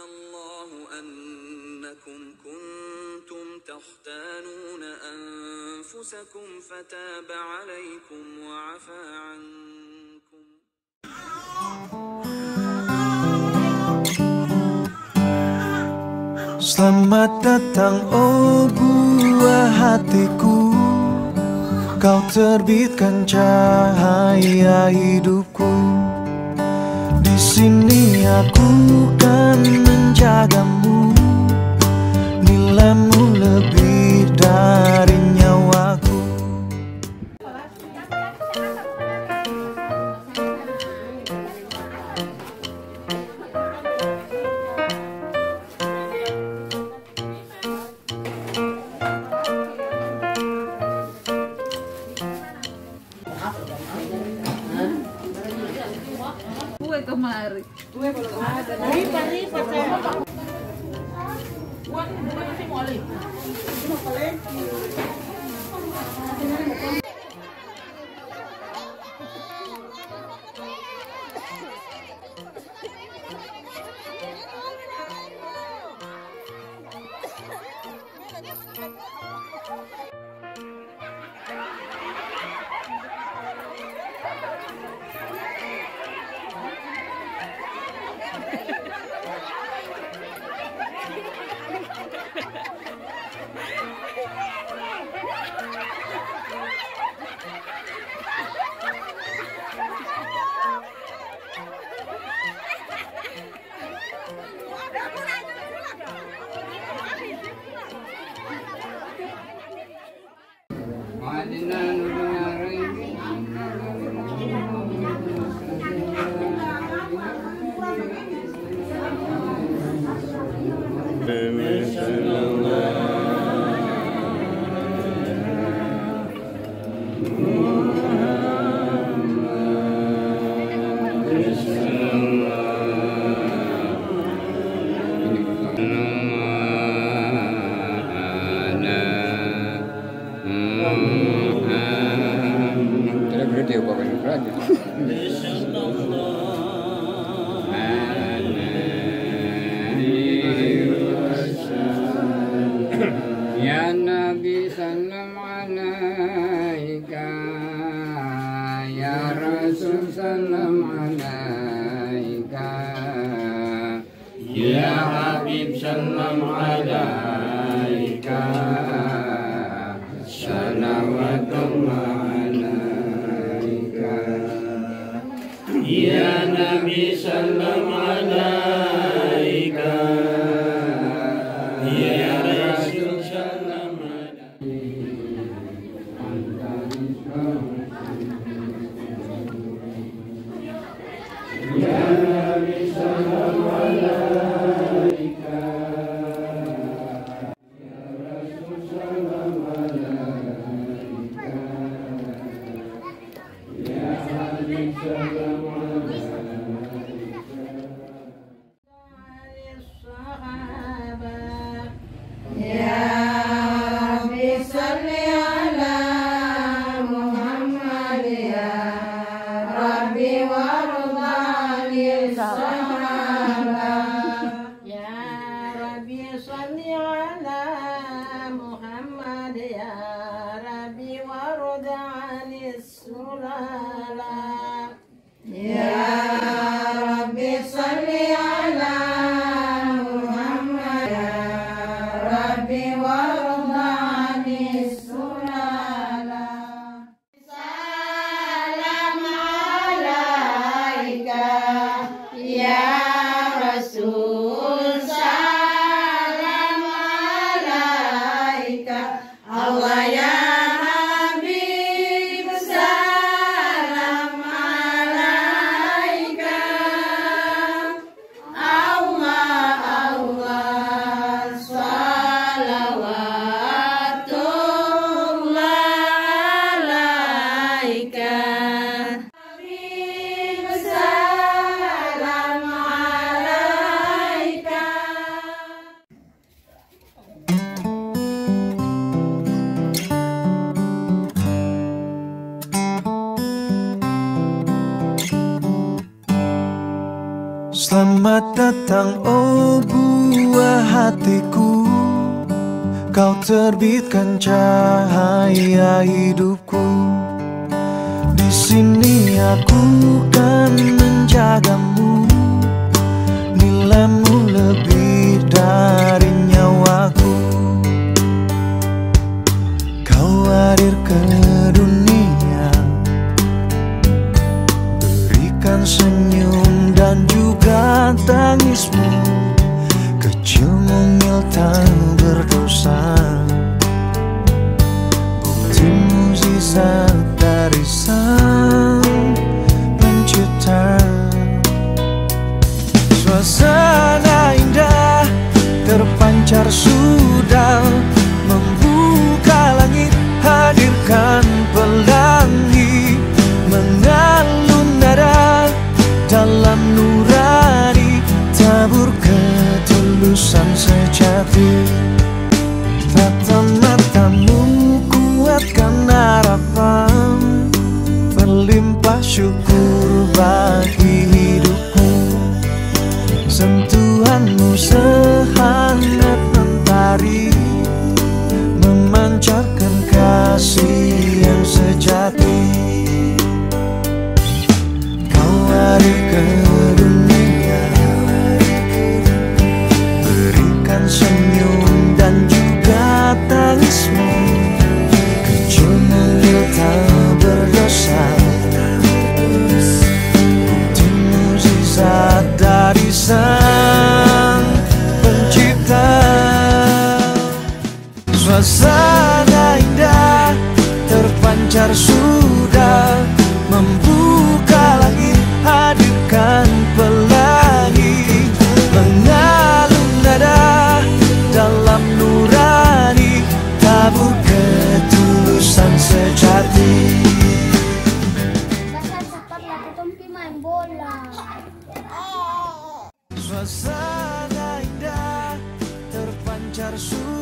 الله أنكم كنتم تختانون أنفسكم فتاب عليكم وعفى عنكم. Selamat datang oh buah hatiku, kau terbitkan cahaya hidupku. Di sini aku kan menjagamu, nilaimu lebih dari nyawaku. Kue kemari. Kue belum ada. Buat masih mau alih. Ya Nabi salam alaika, ya Rasul salam alaika, ya Habib salam alaika, salawatullah alaika. Ya Nabi salam alaika, ya Rasul salam alaika, ya Nabi salam alaika, ya Rasul salam alaika, ya Habib salam alaika. Selamat datang oh buah hatiku, kau terbitkan cahaya hidupku. Di sini aku kan menjagamu, nilaimu lebih dari nyawaku. Kau hadir ke dunia, berikan senyum dan juga tangismu. Kecil mungil tak berdosa, bukti mukjizat dari Sang Pencipta. Suasana indah terpancar sudah membuka langit, hadirkan pelangi, mengalun nada dalam nurani, tabur ketulusan sejati. Tatap matamu kuatkan harapan, berlimpah syukur bagi hidupku. Sentuhanmu sehangat mentari, memancarkan kasih yang sejati. Kau hadir ke dunia, berikan senyum dan juga tangismu. Kecil mungil tak berdosa, bukti mukjizat dari Sang Pencipta. Suasana indah terpancar sudah membuka langit, hadirkan pelangi, mengalun nada dalam nurani, tabur ketulusan sejati. Main bola. Suasana indah terpancar sudah